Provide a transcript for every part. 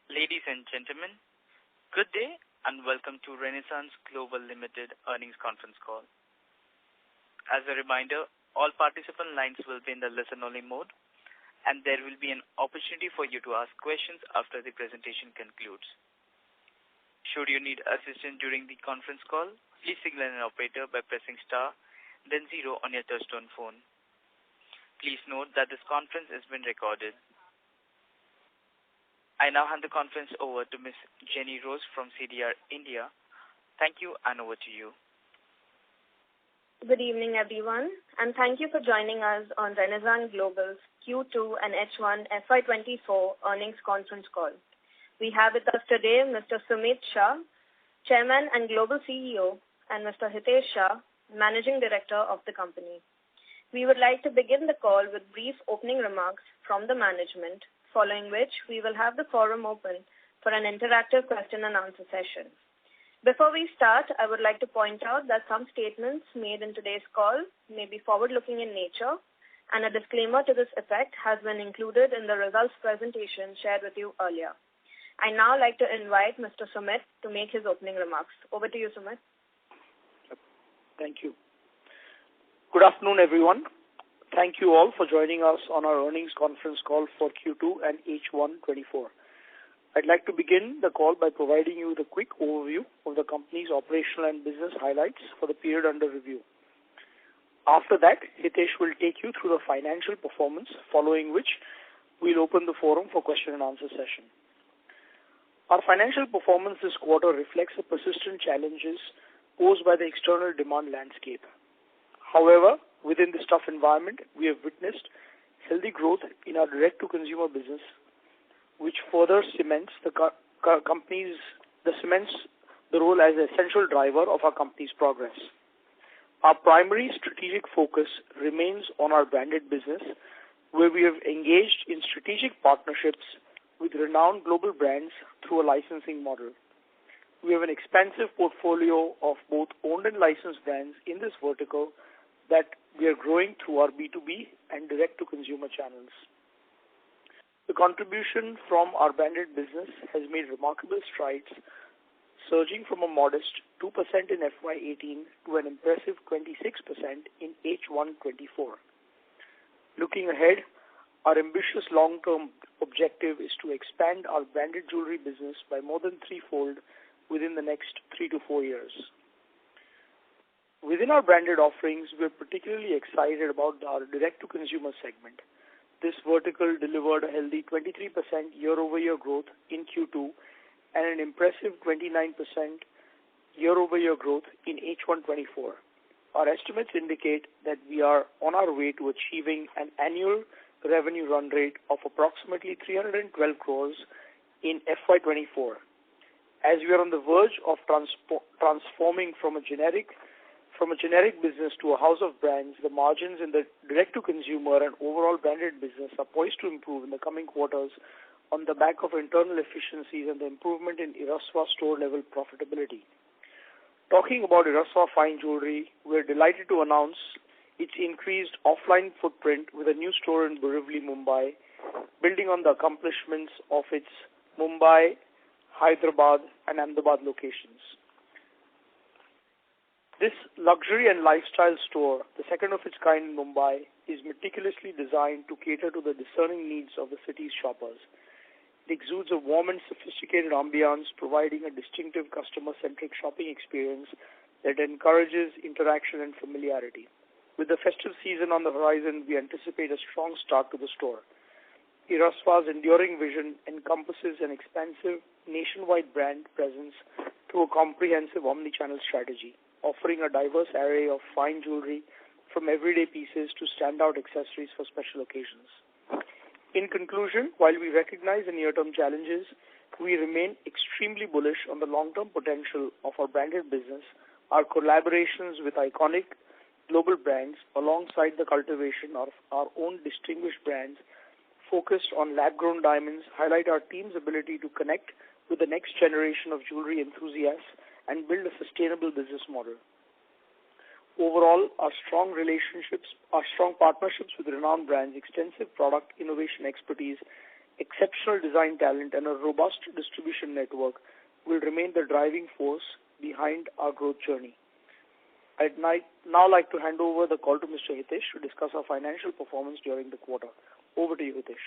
Ladies and gentlemen, good day and welcome to Renaissance Global Limited earnings conference call. As a reminder, all participant lines will be in the listen-only mode, and there will be an opportunity for you to ask questions after the presentation concludes. Should you need assistance during the conference call, please signal an operator by pressing star, then 0 on your touchtone phone. Please note that this conference is being recorded. I now hand the conference over to Ms. Jenny Rose from CDR India. Thank you, and over to you. Good evening, everyone, and thank you for joining us on Renaissance Global's Q2 and H1 FY2024 earnings conference call. We have with us today Mr. Sumit Shah, Chairman and Global CEO, and Mr. Hitesh Shah, Managing Director of the company. We would like to begin the call with brief opening remarks from the management, following which we will have the forum open for an interactive question and answer session. Before we start, I would like to point out that some statements made in today's call may be forward-looking in nature, and a disclaimer to this effect has been included in the results presentation shared with you earlier. I now like to invite Mr. Sumit to make his opening remarks. Over to you, Sumit. Thank you. Good afternoon, everyone. Thank you all for joining us on our earnings conference call for Q2 and H1 24. I'd like to begin the call by providing you the quick overview of the company's operational and business highlights for the period under review. After that, Hitesh will take you through the financial performance, following which we'll open the forum for question and answer session. Our financial performance this quarter reflects the persistent challenges posed by the external demand landscape. However, within this tough environment, we have witnessed healthy growth in our direct-to-consumer business, which further cements the role as an essential driver of our company's progress. Our primary strategic focus remains on our branded business, where we have engaged in strategic partnerships with renowned global brands through a licensing model. We have an expansive portfolio of both owned and licensed brands in this vertical that we are growing through our B2B and direct-to-consumer channels. The contribution from our branded business has made remarkable strides, surging from a modest 2% in FY18 to an impressive 26% in H124. Looking ahead, our ambitious long-term objective is to expand our branded jewelry business by more than threefold within the next 3 to 4 years. Within our branded offerings, we are particularly excited about our direct-to-consumer segment. This vertical delivered a healthy 23% year-over-year growth in Q2 and an impressive 29% year-over-year growth in H124. Our estimates indicate that we are on our way to achieving an annual revenue run rate of approximately 312 crores in FY24. As we are on the verge of transforming from a generic business to a house of brands, the margins in the direct-to-consumer and overall branded business are poised to improve in the coming quarters on the back of internal efficiencies and the improvement in Irasva store-level profitability. Talking about Irasva Fine Jewelry, we are delighted to announce its increased offline footprint with a new store in Borivali, Mumbai, building on the accomplishments of its Mumbai, Hyderabad, and Ahmedabad locations. This luxury and lifestyle store, the second of its kind in Mumbai, is meticulously designed to cater to the discerning needs of the city's shoppers. It exudes a warm and sophisticated ambiance, providing a distinctive customer-centric shopping experience that encourages interaction and familiarity. With the festive season on the horizon, we anticipate a strong start to the store. Irasva's enduring vision encompasses an expansive nationwide brand presence through a comprehensive omni-channel strategy, offering a diverse array of fine jewelry from everyday pieces to standout accessories for special occasions. In conclusion, while we recognize the near-term challenges, we remain extremely bullish on the long-term potential of our branded business. Our collaborations with iconic global brands, alongside the cultivation of our own distinguished brands focused on lab-grown diamonds, highlight our team's ability to connect with the next generation of jewelry enthusiasts and build a sustainable business model. Overall, our strong partnerships with renowned brands, extensive product innovation expertise, exceptional design talent, and a robust distribution network will remain the driving force behind our growth journey. I'd now like to hand over the call to Mr. Hitesh to discuss our financial performance during the quarter. Over to you, Hitesh.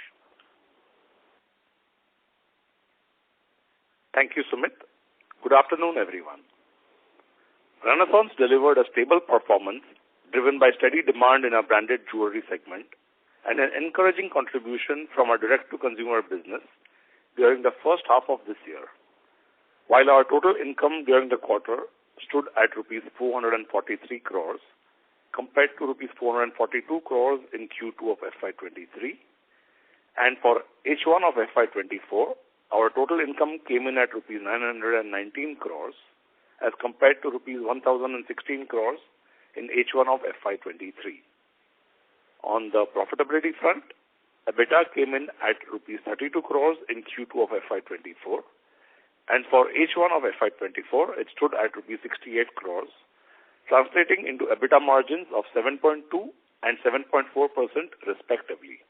Thank you, Sumit. Good afternoon, everyone. Renaissance delivered a stable performance driven by steady demand in our branded jewelry segment and an encouraging contribution from our direct-to-consumer business during the first half of this year. While our total income during the quarter stood at rupees 443 crores compared to rupees 442 crores in Q2 of FY23, and for H1 of FY24, our total income came in at rupees 919 crores as compared to rupees 1,016 crores in H1 of FY23. On the profitability front, EBITDA came in at rupees 32 crores in Q2 of FY24, and for H1 of FY24, it stood at rupees 68 crores, translating into EBITDA margins of 7.2 and 7.4% respectively.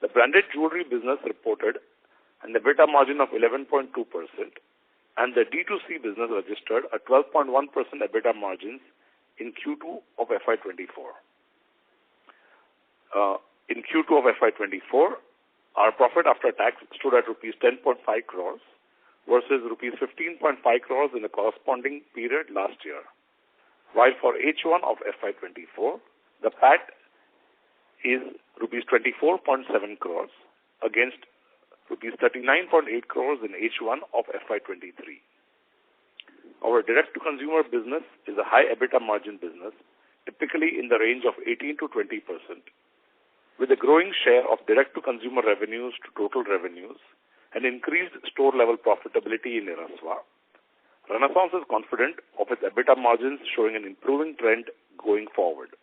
The branded jewelry business reported an EBITDA margin of 11.2%, and the D2C business registered a 12.1% EBITDA margins in Q2 of FY24. In Q2 of FY24, our profit after tax stood at rupees 10.5 crores versus rupees 15.5 crores in the corresponding period last year. While for H1 of FY24, the PAT is rupees 24.7 crores against rupees 39.8 crores in H1 of FY23. Our direct-to-consumer business is a high EBITDA margin business, typically in the range of 18 to 20%. With a growing share of direct-to-consumer revenues to total revenues and increased store-level profitability in Eraswa, Renaissance is confident of its EBITDA margins showing an improving trend going forward.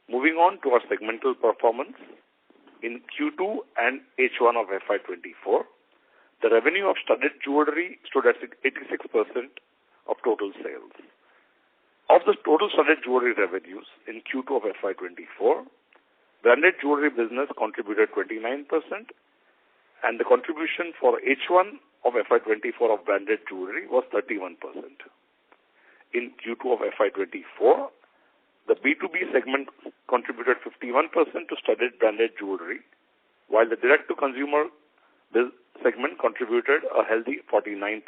Moving on to our segmental performance, in Q2 and H1 of FY24, the revenue of studded jewelry stood at 86% of total sales. Of the total studded jewelry revenues in Q2 of FY24, branded jewelry business contributed 29%, and the contribution for H1 of FY24 of branded jewelry was 31%. In Q2 of FY24, the B2B segment contributed 51% to studded branded jewelry, while the direct-to-consumer segment contributed a healthy 49%.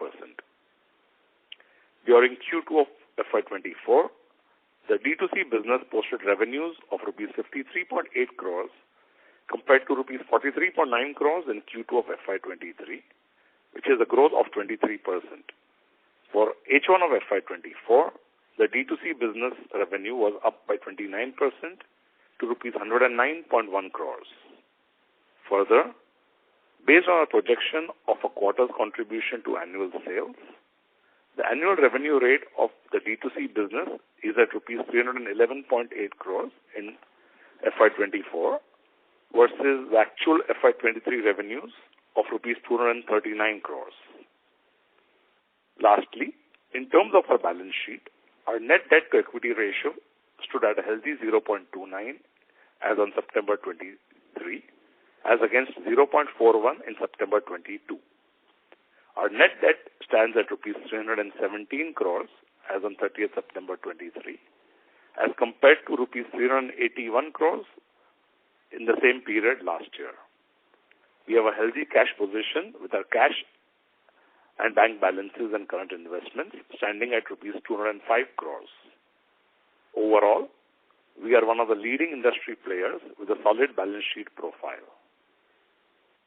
During Q2 of FY24, the D2C business posted revenues of rupees 53.8 crores compared to rupees 43.9 crores in Q2 of FY23, which is a growth of 23%. For H1 of FY24, the D2C business revenue was up by 29% to rupees 109.1 crores. Further, based on a projection of a quarter's contribution to annual sales, the annual revenue rate of the D2C business is at rupees 311.8 crores in FY24 versus the actual FY23 revenues of rupees 239 crores. Lastly, in terms of our balance sheet, our net debt to equity ratio stood at a healthy 0.29 as on September 23, as against 0.41 in September 22. Our net debt stands at rupees 317 crores as on 30th September 23, as compared to rupees 381 crores in the same period last year. We have a healthy cash position with our cash and bank balances and current investments standing at rupees 205 crores. Overall, we are one of the leading industry players with a solid balance sheet profile.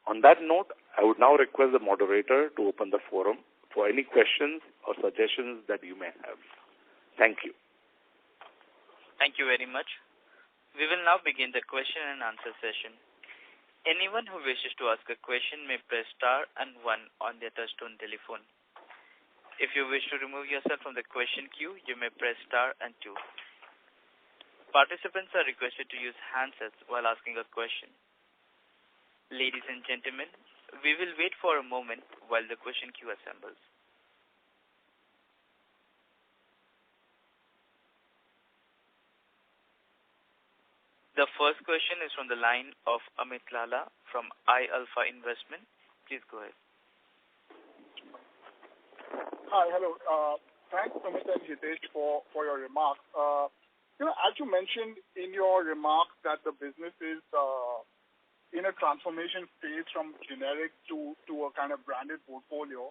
On that note, I would now request the moderator to open the forum for any questions or suggestions that you may have. Thank you. Thank you very much. We will now begin the question and answer session. Anyone who wishes to ask a question may press star and 1 on their touchtone telephone. If you wish to remove yourself from the question queue, you may press star and 2. Participants are requested to use handsets while asking a question. Ladies and gentlemen, we will wait for a moment while the question queue assembles. The The first question is from the line of Amit Lala from iAlpha Investment. Please go ahead. Hi, hello. Thanks, Amit and Hitesh, for your remarks. As you mentioned in your remarks that the business is in a transformation phase from generic to a kind of branded portfolio,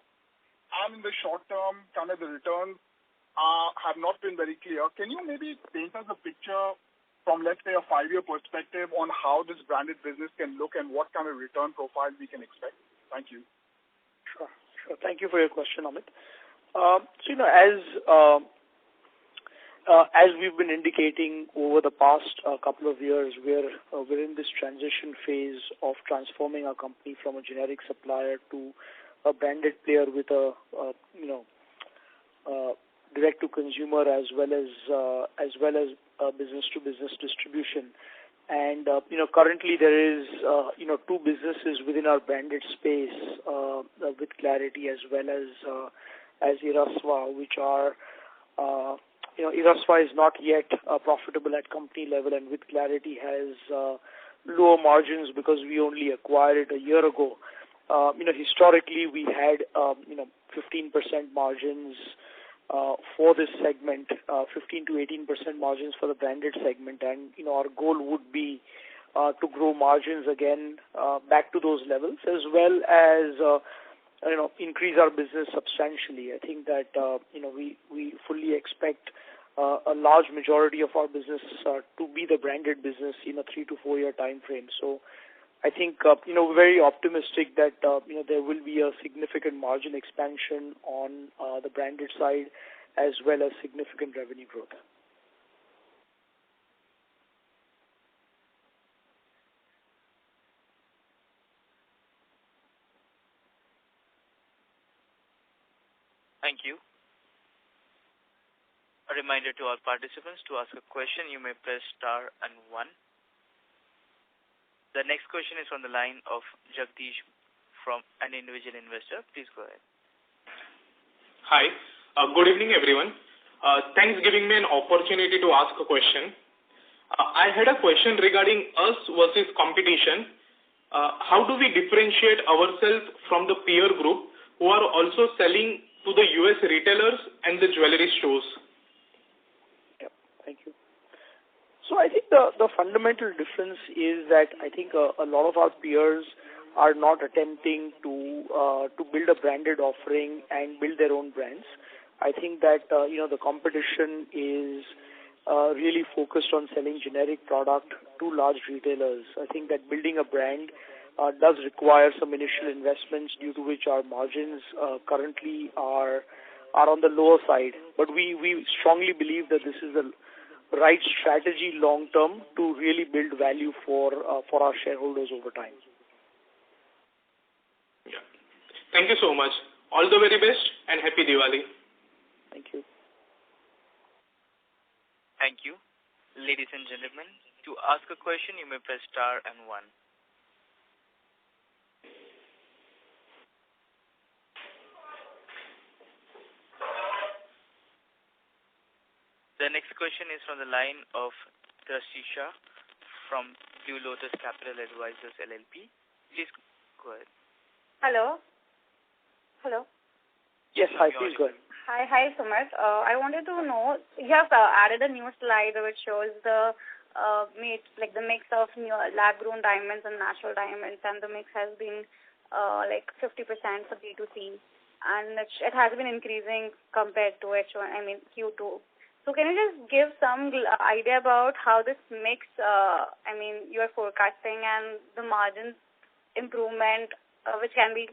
and in the short term, kind of the returns have not been very clear. Can you maybe paint us a picture from, let's say, a 5-year perspective on how this branded business can look and what kind of return profile we can expect? Thank you. Sure. Thank you for your question, Amit. As we've been indicating over the past couple of years, we're in this transition phase of transforming our company from a generic supplier to a branded player with a direct to consumer as well as business to business distribution. And currently there is two businesses within our branded space with Clarity as well as Irasva, which are Irasva is not yet profitable at company level, and with Clarity has lower margins because we only acquired it a year ago. Historically we had 15% margins for this segment, 15 to 18% margins for the branded segment, and our goal would be to grow margins again back to those levels, as well as increase our business substantially. I think that we fully expect a large majority of our business to be the branded business in a 3 to 4 year time frame. So I think we're very optimistic that there will be a significant margin expansion on the branded side as well as significant revenue growth. Thank you. A reminder to all participants, to ask a question, you may press star and 1. The next question is from the line of Jagdish from an individual investor. Please go ahead. Hi. Good evening, everyone. Thanks giving me an opportunity to ask a question. I had a question regarding us versus competition. How do we differentiate ourselves from the peer group who are also selling to the US retailers and the jewelry stores? Yep. Thank you. So I think the fundamental difference is that I think a lot of our peers are not attempting to build a branded offering and build their own brands. I think that the competition is really focused on selling generic product to large retailers. I think that building a brand does require some initial investments, due to which our margins currently are on the lower side. But we strongly believe that this is the right strategy long term to really build value for our shareholders over time. Yeah. Thank you so much. All the very best and happy Diwali. Thank you. Thank you. Ladies and gentlemen, to ask a question, you may press star and 1. The next question is from the line of Drashti Shah from Blue Lotus Capital Advisors LLP. Please go ahead. Hello. Yes, hi, please go ahead. Hi, Sumit. I wanted to know, you have added a new slide which shows the mix of new lab-grown diamonds and natural diamonds, and the mix has been 50% for B2C, and it has been increasing compared to Q2. So can you just give some idea about how this mix, you are forecasting, and the margin improvement which can be,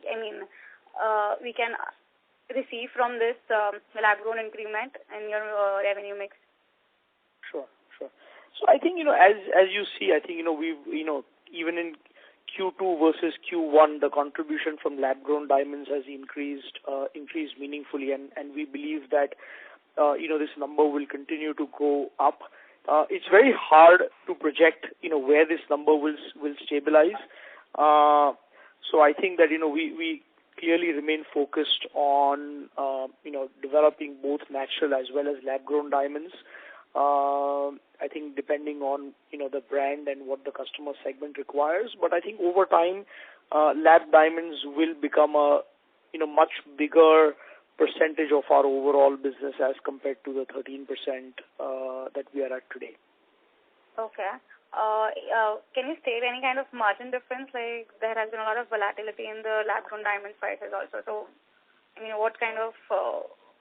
we can receive from this lab-grown increment in your revenue mix? Sure. So I think, as you see, I think, we've, even in Q2 versus Q1, the contribution from lab-grown diamonds has increased meaningfully, and we believe that this number will continue to go up. It's very hard to project, where this number will stabilize. So I think that, we clearly remain focused on, developing both natural as well as lab-grown diamonds. I think depending on, the brand and what the customer segment requires. But I think over time, lab diamonds will become a, much bigger percentage of our overall business as compared to the 13% that we are at today. Okay. Can you state any kind of margin difference? Like there has been a lot of volatility in the lab-grown diamond prices also. So, what kind of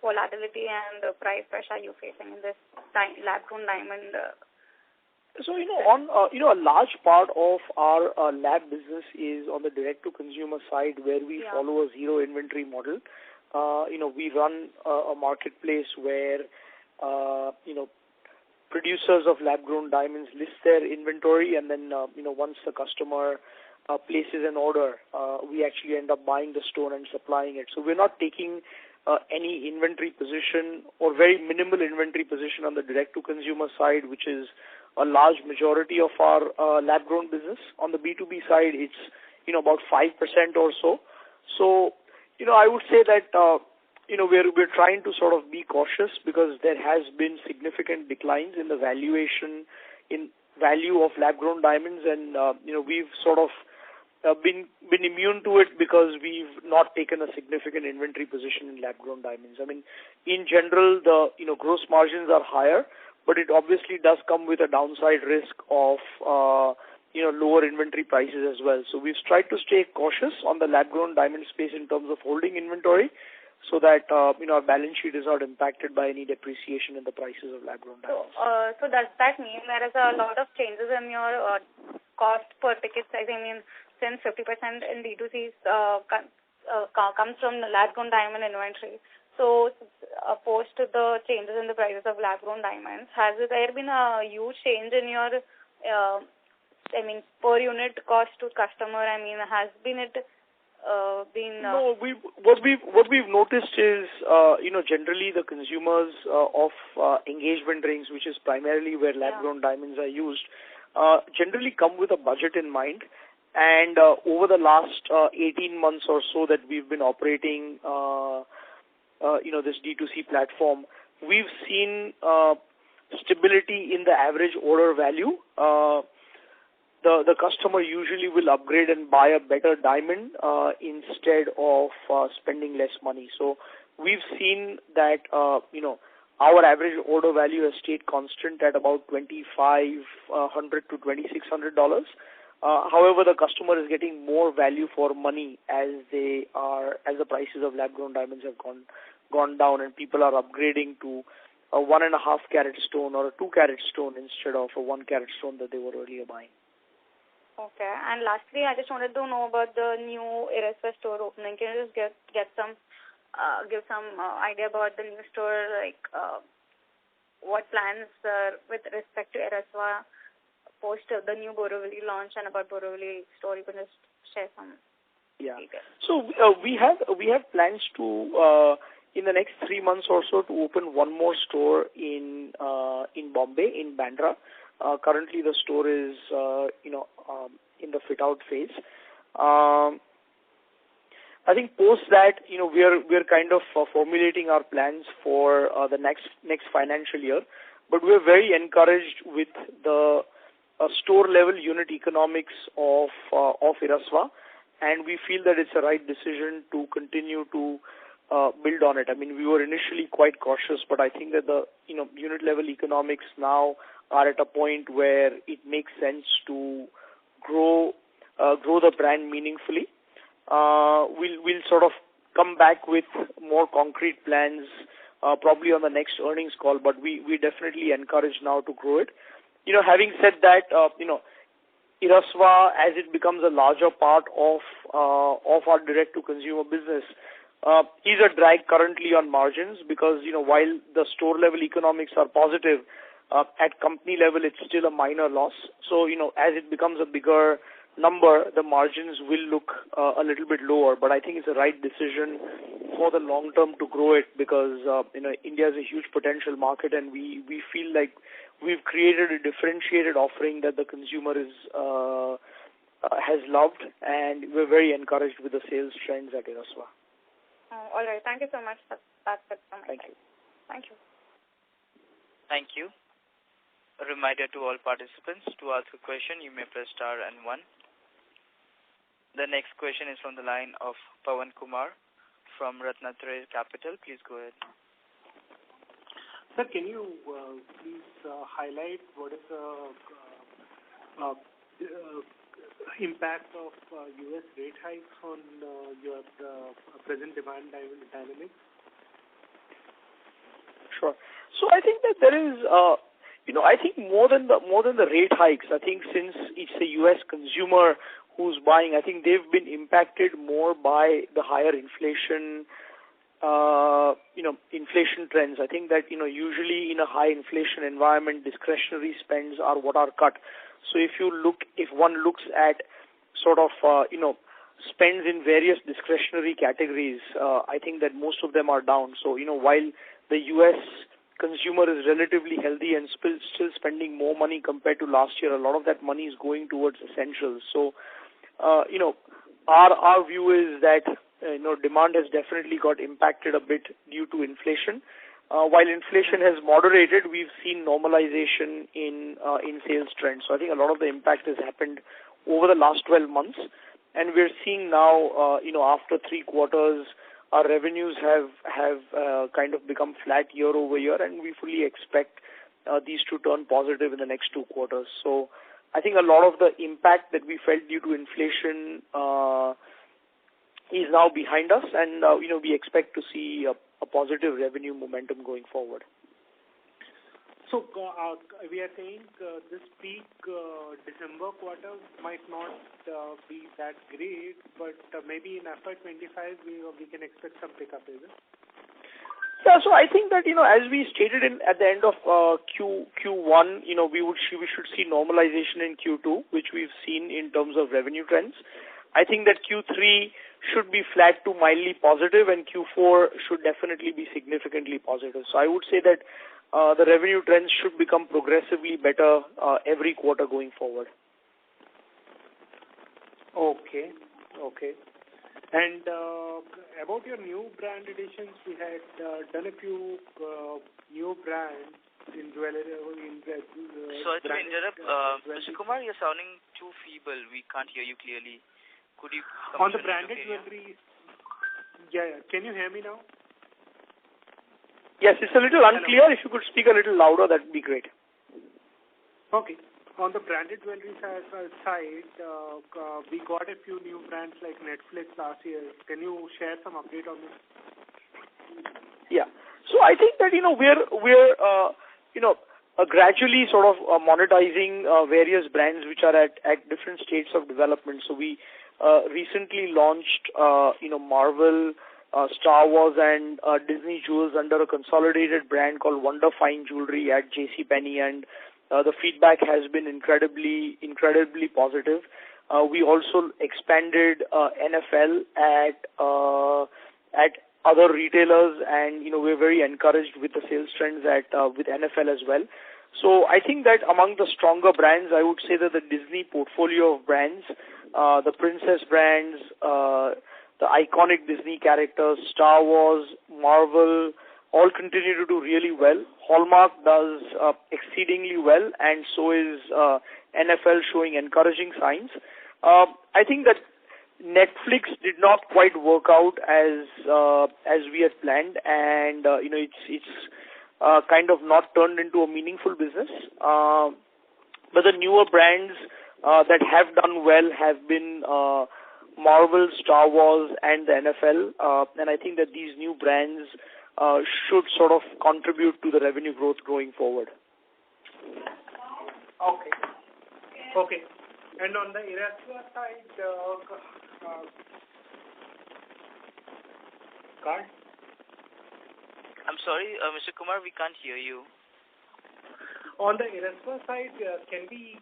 volatility and price pressure are you facing in this lab-grown diamond? So, a large part of our lab business is on the direct-to-consumer side where we follow a zero inventory model. We run a marketplace where, producers of lab-grown diamonds list their inventory, and then, once the customer places an order, we actually end up buying the stone and supplying it. So we're not taking any inventory position or very minimal inventory position on the direct-to-consumer side, which is a large majority of our lab-grown business. On the B2B side, it's, about 5% or so. So, I would say that, we're trying to sort of be cautious because there has been significant declines in the valuation, in value of lab-grown diamonds, and, we've sort of been immune to it because we've not taken a significant inventory position in lab-grown diamonds. I mean, in general, the, gross margins are higher, but it obviously does come with a downside risk of, lower inventory prices as well. So we've tried to stay cautious on the lab-grown diamond space in terms of holding inventory so that, our balance sheet is not impacted by any depreciation in the prices of lab-grown diamonds. So does that mean there is a lot of changes in your cost per ticket size? I mean, since 50% in D2C comes from the lab-grown diamond inventory. So, post the changes in the prices of lab-grown diamonds, has there been a huge change in your, per unit cost to customer? I mean, has been it been? No, what we've noticed is, generally the consumers of engagement rings, which is primarily where lab-grown diamonds are used, generally come with a budget in mind. And over the last 18 months or so that we've been operating, this D2C platform, we've seen stability in the average order value. The customer usually will upgrade and buy a better diamond instead of spending less money. So we've seen that, our average order value has stayed constant at about $2,500 to $2,600. However, the customer is getting more value for money as the prices of lab-grown diamonds have gone down, and people are upgrading to a 1.5 carat stone or a 2 carat stone instead of a 1 carat stone that they were earlier buying. Okay. And lastly, I just wanted to know about the new Ereswa store opening. Can you just give some idea about the new store, like what plans with respect to Ereswa post the new Borivali launch, and about Borivali store? You can just share some details. So we have plans to in the next 3 months or so to open one more store in Bombay, in Bandra. Currently, the store is in the fit-out phase. I think post that, we're kind of formulating our plans for the next financial year. But we're very encouraged with the store level unit economics of Ereswa, and we feel that it's a right decision to continue to build on it. I mean, we were initially quite cautious, but I think that the unit level economics now are at a point where it makes sense to grow the brand meaningfully. We'll sort of come back with more concrete plans probably on the next earnings call, but we definitely encourage now to grow it. Having said that, Ereswa, as it becomes a larger part of our direct-to-consumer business, is a drag currently on margins because, while the store-level economics are positive, at company level it's still a minor loss. So, as it becomes a bigger number, the margins will look a little bit lower. But I think it's the right decision for the long term to grow it because, India is a huge potential market, and we feel like we've created a differentiated offering that the consumer has loved, and we're very encouraged with the sales trends at Ereswa. All right. Thank you so much. That's it from my side. Thank you. Thank you. Thank you. A reminder to all participants, to ask a question, you may press star and 1. The next question is from the line of Pawan Kumar from Ratnatraya Capital. Please go ahead. Sir, can you please highlight what is the impact of U.S. rate hikes on your present demand dynamics? Sure. So I think that there is, I think more than the rate hikes, I think since it's the U.S. consumer who's buying, I think they've been impacted more by the higher inflation, inflation trends. I think that, usually in a high inflation environment, discretionary spends are what are cut. So if one looks at sort of, spends in various discretionary categories, I think that most of them are down. So, while the U.S. consumer is relatively healthy and still spending more money compared to last year, a lot of that money is going towards essentials. So, our view is that, demand has definitely got impacted a bit due to inflation. While inflation has moderated, we've seen normalization in sales trends. So I think a lot of the impact has happened over the last 12 months, and we're seeing now, after 3 quarters, our revenues have kind of become flat year over year, and we fully expect these to turn positive in the next 2 quarters. So I think a lot of the impact that we felt due to inflation is now behind us, and we expect to see a positive revenue momentum going forward. So we are saying this peak December quarter might not be that great, but maybe in FY25 we can expect some pickup, is it? Yeah, so I think that, as we stated at the end of Q1, we should see normalization in Q2, which we've seen in terms of revenue trends. I think that Q3 should be flat to mildly positive, and Q4 should definitely be significantly positive. So I would say that the revenue trends should become progressively better every quarter going forward. Okay. And about your new brand additions, we had done a few new brands in jewelry. Sorry to interrupt. Mr. Kumar, you're sounding too feeble. We can't hear you clearly. Could you come on the branded jewelry? Yeah. Can you hear me now? Yes, it's a little unclear. If you could speak a little louder, that would be great. Okay. On the branded jewelry side, we got a few new brands like Netflix last year. Can you share some update on this? Yeah. So I think that, we're gradually sort of monetizing various brands which are at different states of development. So we recently launched, Marvel, Star Wars, and Disney jewels under a consolidated brand called Wonder Fine Jewelry at JCPenney, and the feedback has been incredibly positive. We also expanded NFL at other retailers, and we're very encouraged with the sales trends with NFL as well. So I think that among the stronger brands, I would say that the Disney portfolio of brands, the princess brands, the iconic Disney characters, Star Wars, Marvel, all continue to do really well. Hallmark does exceedingly well, and so is NFL, showing encouraging signs. I think that Netflix did not quite work out as we had planned, and it's kind of not turned into a meaningful business. But the newer brands that have done well have been Marvel, Star Wars, and the NFL, and I think that these new brands should sort of contribute to the revenue growth going forward. Okay. And on the Erasmus side, card? I'm sorry, Mr. Kumar, we can't hear you. On the Erasmus side, can we,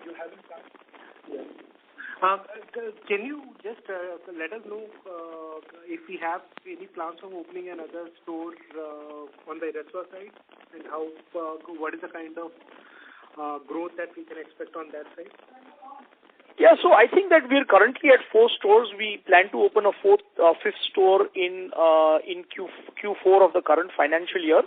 you haven't card? Yes. Can you just let us know if we have any plans of opening another store on the Erasmus side, and what is the kind of growth that we can expect on that side? Yeah, so I think that we're currently at 4 stores. We plan to open a fifth store in Q4 of the current financial year.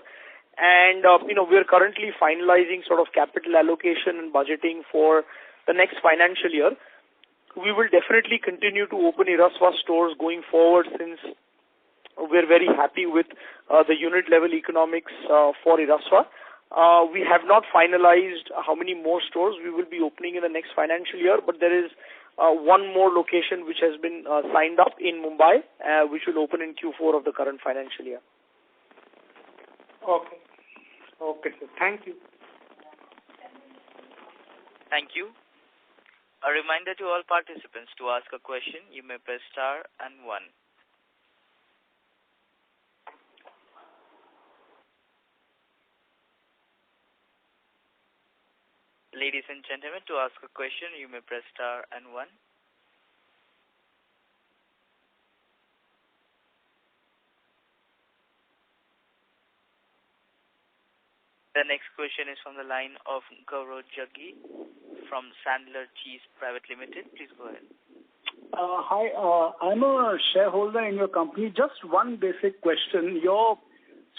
And, we're currently finalizing sort of capital allocation and budgeting for the next financial year. We will definitely continue to open Irasva stores going forward, since we're very happy with the unit level economics for Irasva. We have not finalized how many more stores we will be opening in the next financial year, but there is one more location which has been signed up in Mumbai, which will open in Q4 of the current financial year. Okay. Okay, sir. Thank you. Thank you. A reminder to all participants, to ask a question, you may press star and 1. Ladies and gentlemen, to ask a question, you may press star and 1. The next question is from the line of Gaurav Jaggi from Sandler Cheese Private Limited. Please go ahead. Hi, I'm a shareholder in your company. Just one basic question. Your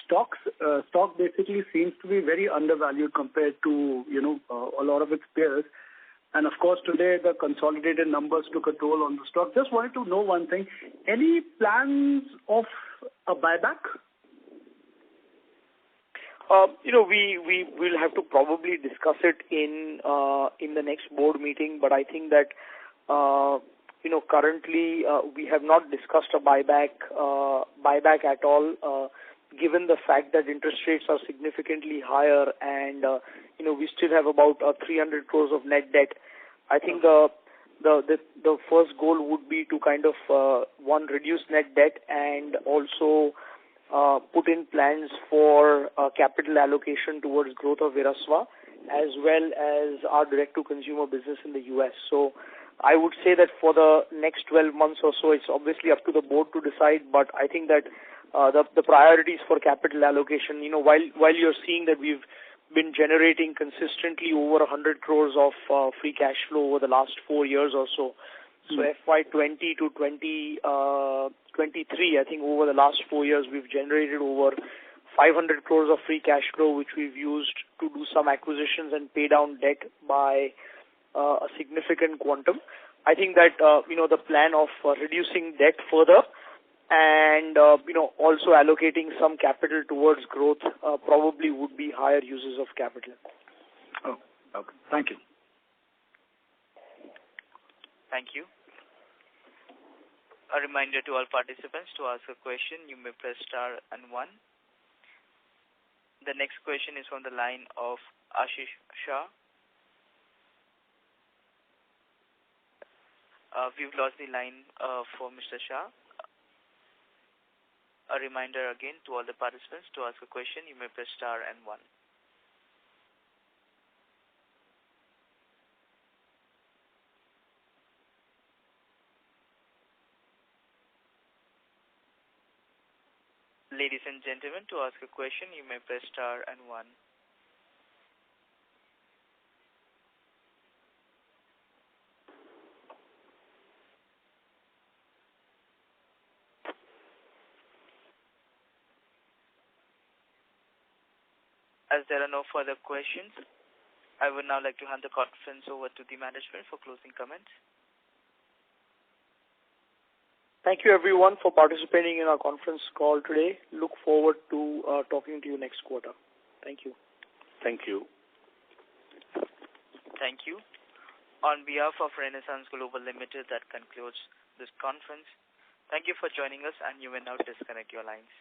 stock basically seems to be very undervalued compared to, a lot of its peers. And of course, today the consolidated numbers took a toll on the stock. Just wanted to know one thing. Any plans of a buyback? We will have to probably discuss it in the next board meeting, but I think that, currently we have not discussed a buyback at all, given the fact that interest rates are significantly higher and, we still have about 300 crores of net debt. I think the first goal would be to kind of, one, reduce net debt and also put in plans for capital allocation towards growth of Irasva, as well as our direct-to-consumer business in the U.S. So I would say that for the next 12 months or so, it's obviously up to the board to decide, but I think that the priorities for capital allocation, while you're seeing that we've been generating consistently over 100 crores of free cash flow over the last 4 years or so. So FY20 to 23, I think over the last 4 years, we've generated over 500 crores of free cash flow, which we've used to do some acquisitions and pay down debt by a significant quantum. I think that, the plan of reducing debt further and, also allocating some capital towards growth probably would be higher uses of capital. Oh, okay. Thank you. Thank you. A reminder to all participants, to ask a question, you may press star and 1. The next question is from the line of Ashish Shah. We've lost the line for Mr. Shah. A reminder again to all the participants, to ask a question, you may press star and 1. Ladies and gentlemen, to ask a question, you may press star and 1. As there are no further questions, I would now like to hand the conference over to the management for closing comments. Thank you, everyone, for participating in our conference call today. Look forward to talking to you next quarter. Thank you. Thank you. Thank you. On behalf of Renaissance Global Limited, that concludes this conference. Thank you for joining us, and you may now disconnect your lines.